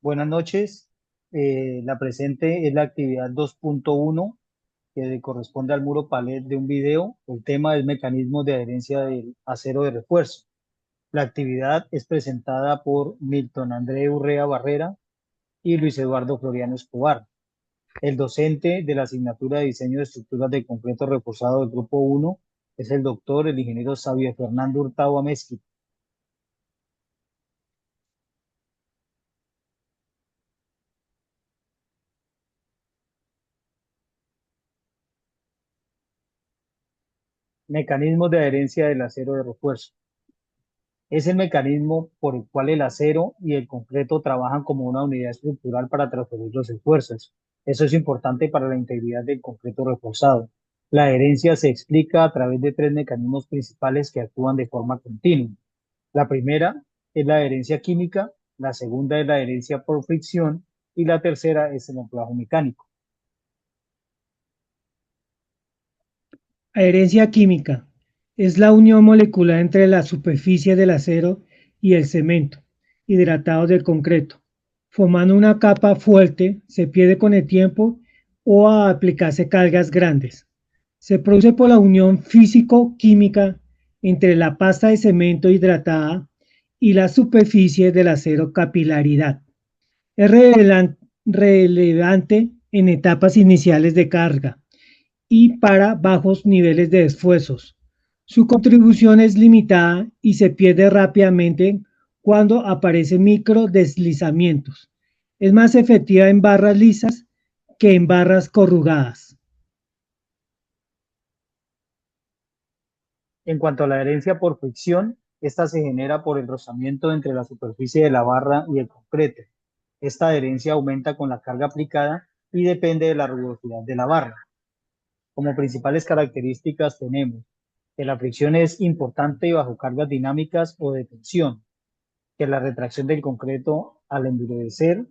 Buenas noches. La presente es la actividad 2.1 que corresponde al muro palet de un video. El tema es mecanismos de adherencia del acero de refuerzo. La actividad es presentada por Milton André Urrea Barrera y Luis Eduardo Floriano Escobar. El docente de la asignatura de diseño de estructuras de concreto reforzado del grupo 1 es el doctor, el ingeniero Xavier Fernando Hurtado Amezquita. Mecanismos de adherencia del acero de refuerzo. Es el mecanismo por el cual el acero y el concreto trabajan como una unidad estructural para transferir los esfuerzos. Eso es importante para la integridad del concreto reforzado. La adherencia se explica a través de tres mecanismos principales que actúan de forma continua. La primera es la adherencia química, la segunda es la adherencia por fricción y la tercera es el anclaje mecánico. Adherencia química es la unión molecular entre la superficie del acero y el cemento hidratado del concreto, formando una capa fuerte, se pierde con el tiempo o a aplicarse cargas grandes. Se produce por la unión físico-química entre la pasta de cemento hidratada y la superficie del acero capilaridad. Es relevante en etapas iniciales de carga y para bajos niveles de esfuerzos. Su contribución es limitada y se pierde rápidamente cuando aparecen microdeslizamientos. Es más efectiva en barras lisas que en barras corrugadas. En cuanto a la adherencia por fricción, esta se genera por el rozamiento entre la superficie de la barra y el concreto. Esta adherencia aumenta con la carga aplicada y depende de la rugosidad de la barra. Como principales características tenemos que la fricción es importante bajo cargas dinámicas o de tensión, que la retracción del concreto al endurecer,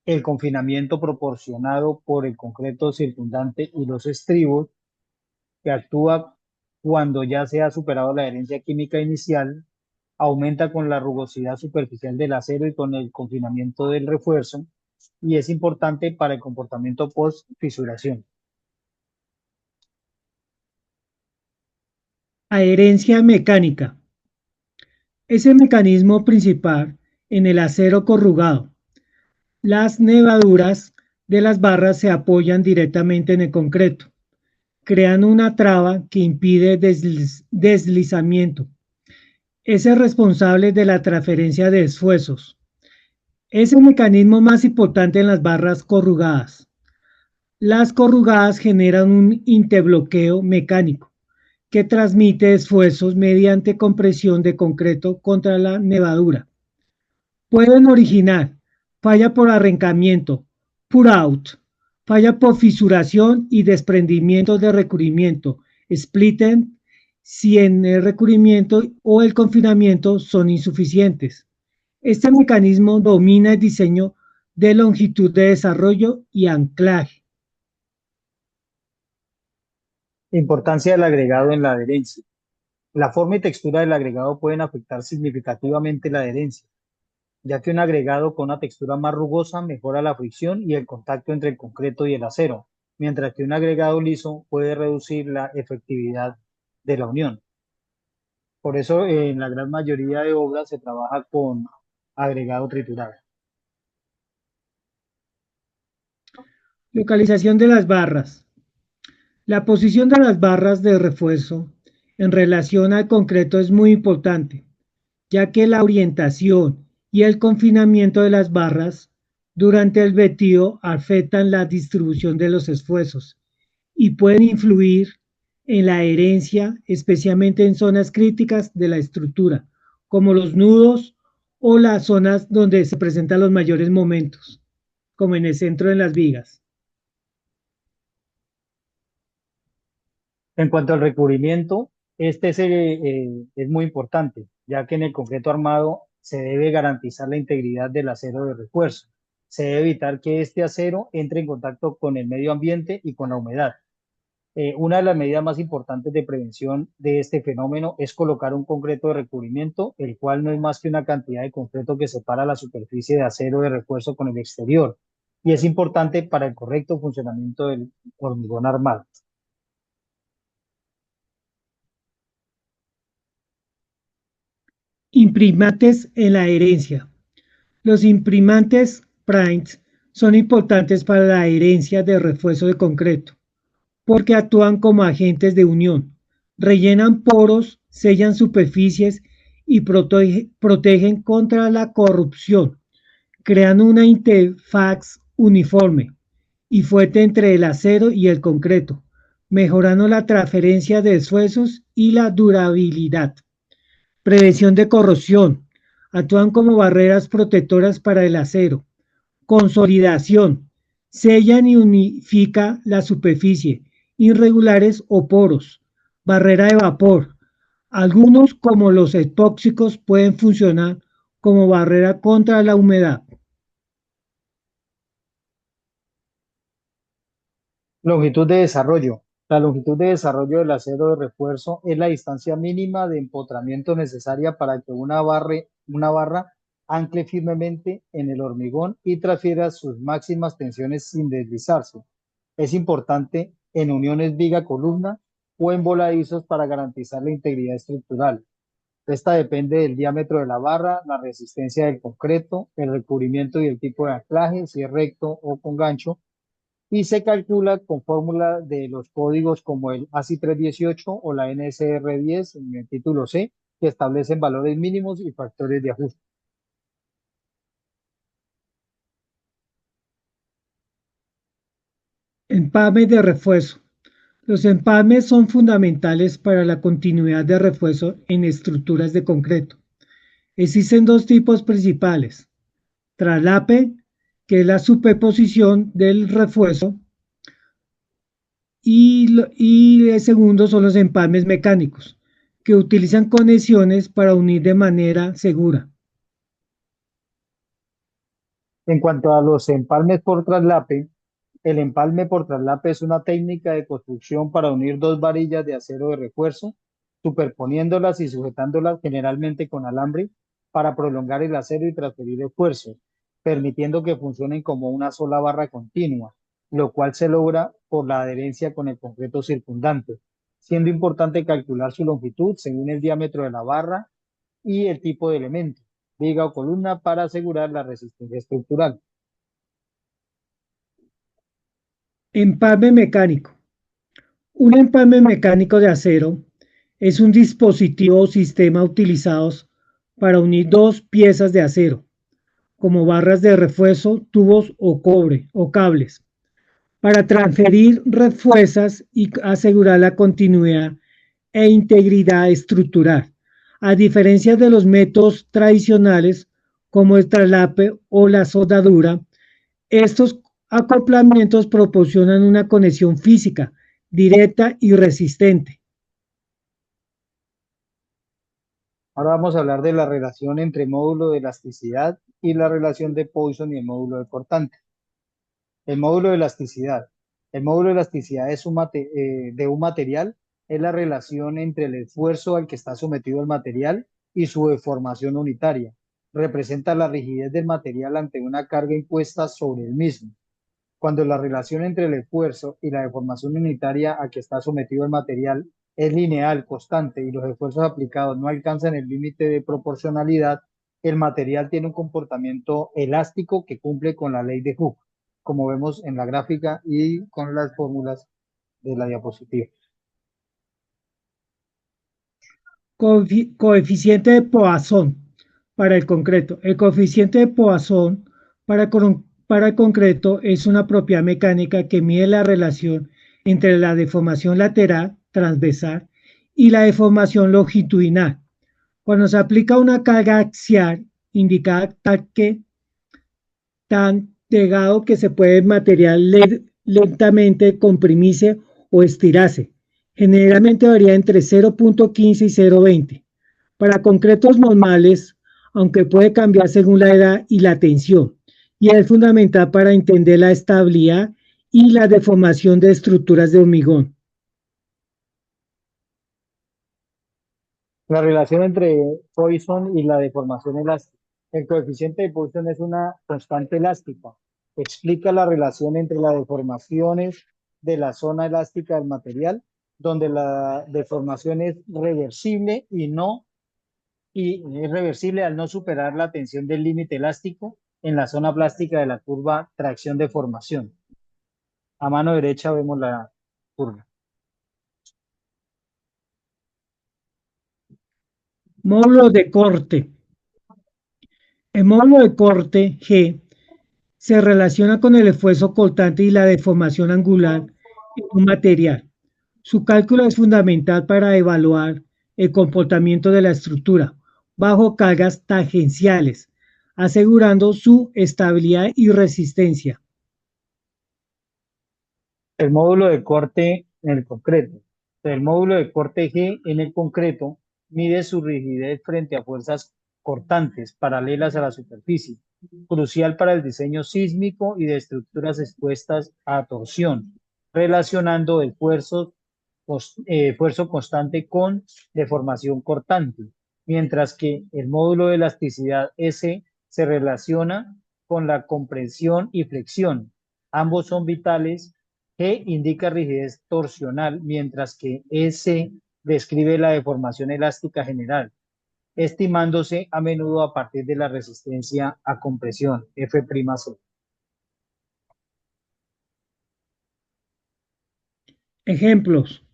el confinamiento proporcionado por el concreto circundante y los estribos, que actúa cuando ya se ha superado la adherencia química inicial, aumenta con la rugosidad superficial del acero y con el confinamiento del refuerzo, y es importante para el comportamiento post-fisuración. Adherencia mecánica es el mecanismo principal en el acero corrugado. Las nevaduras de las barras se apoyan directamente en el concreto, creando una traba que impide deslizamiento. Es el responsable de la transferencia de esfuerzos. Es el mecanismo más importante en las barras corrugadas. Las corrugadas generan un interbloqueo mecánico que transmite esfuerzos mediante compresión de concreto contra la nevadura. Pueden originar falla por arrancamiento, pour out, falla por fisuración y desprendimiento de recubrimiento, splitten si en el recubrimiento o el confinamiento son insuficientes. Este mecanismo domina el diseño de longitud de desarrollo y anclaje. Importancia del agregado en la adherencia. La forma y textura del agregado pueden afectar significativamente la adherencia, ya que un agregado con una textura más rugosa mejora la fricción y el contacto entre el concreto y el acero, mientras que un agregado liso puede reducir la efectividad de la unión. Por eso, en la gran mayoría de obras se trabaja con agregado triturado. Localización de las barras. La posición de las barras de refuerzo en relación al concreto es muy importante, ya que la orientación y el confinamiento de las barras durante el vetido afectan la distribución de los esfuerzos y pueden influir en la adherencia, especialmente en zonas críticas de la estructura, como los nudos o las zonas donde se presentan los mayores momentos, como en el centro de las vigas. En cuanto al recubrimiento, este es muy importante, ya que en el concreto armado se debe garantizar la integridad del acero de refuerzo. Se debe evitar que este acero entre en contacto con el medio ambiente y con la humedad. Una de las medidas más importantes de prevención de este fenómeno es colocar un concreto de recubrimiento, el cual no es más que una cantidad de concreto que separa la superficie de acero de refuerzo con el exterior, y es importante para el correcto funcionamiento del hormigón armado. Imprimantes en la herencia. Los imprimantes primes son importantes para la herencia de refuerzo de concreto porque actúan como agentes de unión, rellenan poros, sellan superficies y protegen contra la corrupción, crean una interfaz uniforme y fuerte entre el acero y el concreto, mejorando la transferencia de esfuerzos y la durabilidad. Prevención de corrosión. Actúan como barreras protectoras para el acero. Consolidación. Sellan y unifica la superficie, irregulares o poros. Barrera de vapor. Algunos, como los epóxicos, pueden funcionar como barrera contra la humedad. Longitud de desarrollo. La longitud de desarrollo del acero de refuerzo es la distancia mínima de empotramiento necesaria para que una barra ancle firmemente en el hormigón y transfiera sus máximas tensiones sin deslizarse. Es importante en uniones viga-columna o en voladizos para garantizar la integridad estructural. Esta depende del diámetro de la barra, la resistencia del concreto, el recubrimiento y el tipo de anclaje, si es recto o con gancho, y se calcula con fórmula de los códigos como el ASI 318 o la NSR 10 en el título C, que establecen valores mínimos y factores de ajuste. Empalme de refuerzo. Los empalmes son fundamentales para la continuidad de refuerzo en estructuras de concreto. Existen dos tipos principales: traslape, que es la superposición del refuerzo, y el segundo son los empalmes mecánicos, que utilizan conexiones para unir de manera segura. En cuanto a los empalmes por traslape, el empalme por traslape es una técnica de construcción para unir dos varillas de acero de refuerzo, superponiéndolas y sujetándolas generalmente con alambre para prolongar el acero y transferir esfuerzo, permitiendo que funcionen como una sola barra continua, lo cual se logra por la adherencia con el concreto circundante, siendo importante calcular su longitud según el diámetro de la barra y el tipo de elemento, viga o columna, para asegurar la resistencia estructural. Empalme mecánico. Un empalme mecánico de acero es un dispositivo o sistema utilizado para unir dos piezas de acero, como barras de refuerzo, tubos o cobre o cables, para transferir refuerzas y asegurar la continuidad e integridad estructural. A diferencia de los métodos tradicionales como el traslape o la soldadura, estos acoplamientos proporcionan una conexión física directa y resistente. Ahora vamos a hablar de la relación entre módulo de elasticidad y la relación de Poisson y el módulo de cortante. El módulo de elasticidad. El módulo de elasticidad de un material es la relación entre el esfuerzo al que está sometido el material y su deformación unitaria. Representa la rigidez del material ante una carga impuesta sobre el mismo. Cuando la relación entre el esfuerzo y la deformación unitaria a que está sometido el material es lineal, constante, y los esfuerzos aplicados no alcanzan el límite de proporcionalidad, el material tiene un comportamiento elástico que cumple con la ley de Hooke, como vemos en la gráfica y con las fórmulas de la diapositiva. Coeficiente de Poisson para el concreto. El coeficiente de Poisson para el concreto es una propiedad mecánica que mide la relación entre la deformación lateral, transversal, y la deformación longitudinal. Cuando se aplica una carga axial, indica que tan delgado que se puede material lentamente comprimirse o estirarse. Generalmente varía entre 0.15 y 0.20. Para concretos normales, aunque puede cambiar según la edad y la tensión, y es fundamental para entender la estabilidad y la deformación de estructuras de hormigón. La relación entre Poisson y la deformación elástica. El coeficiente de Poisson es una constante elástica. Explica la relación entre las deformaciones de la zona elástica del material, donde la deformación es reversible y es reversible al no superar la tensión del límite elástico en la zona plástica de la curva tracción-deformación. A mano derecha vemos la curva. Módulo de corte. El módulo de corte G se relaciona con el esfuerzo cortante y la deformación angular en un material. Su cálculo es fundamental para evaluar el comportamiento de la estructura bajo cargas tangenciales, asegurando su estabilidad y resistencia. El módulo de corte en el concreto. El módulo de corte G en el concreto mide su rigidez frente a fuerzas cortantes paralelas a la superficie, crucial para el diseño sísmico y de estructuras expuestas a torsión, relacionando el esfuerzo constante con deformación cortante, mientras que el módulo de elasticidad S se relaciona con la compresión y flexión. Ambos son vitales. G indica rigidez torsional, mientras que S describe la deformación elástica general, estimándose a menudo a partir de la resistencia a compresión, F'C. Ejemplos.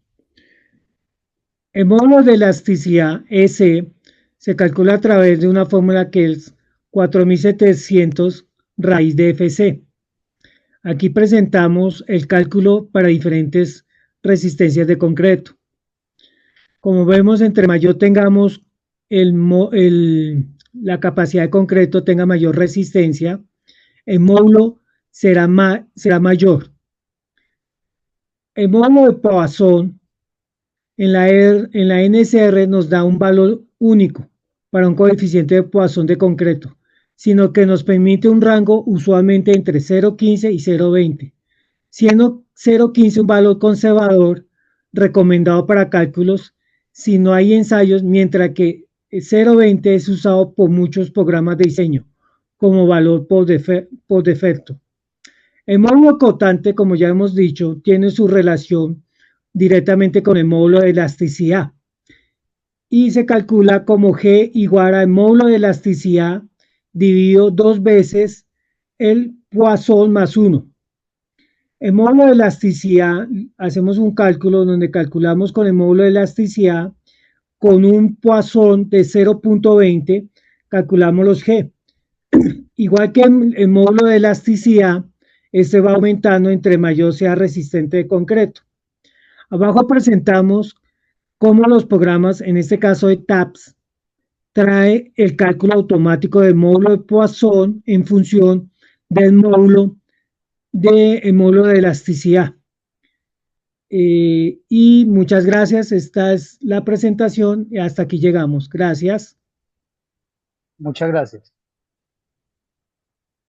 El módulo de elasticidad S se calcula a través de una fórmula que es 4700 raíz de Fc. Aquí presentamos el cálculo para diferentes resistencias de concreto. Como vemos, entre mayor tengamos la capacidad de concreto tenga mayor resistencia, el módulo será mayor. El módulo de Poisson en la NSR nos da un valor único para un coeficiente de Poisson de concreto, sino que nos permite un rango usualmente entre 0,15 y 0,20, siendo 0,15 un valor conservador recomendado para cálculos si no hay ensayos, mientras que 0,20 es usado por muchos programas de diseño como valor por defecto. El módulo cortante, como ya hemos dicho, tiene su relación directamente con el módulo de elasticidad y se calcula como G igual al módulo de elasticidad dividido 2 veces el Poisson más 1. El módulo de elasticidad, hacemos un cálculo donde calculamos con el módulo de elasticidad con un Poisson de 0,20, calculamos los G. Igual que el módulo de elasticidad, este va aumentando entre mayor sea resistente de concreto. Abajo presentamos cómo los programas, en este caso de TAPS, trae el cálculo automático del módulo de Poisson en función del módulo de elasticidad. Y muchas gracias. Esta es la presentación y hasta aquí llegamos. Gracias. Muchas gracias.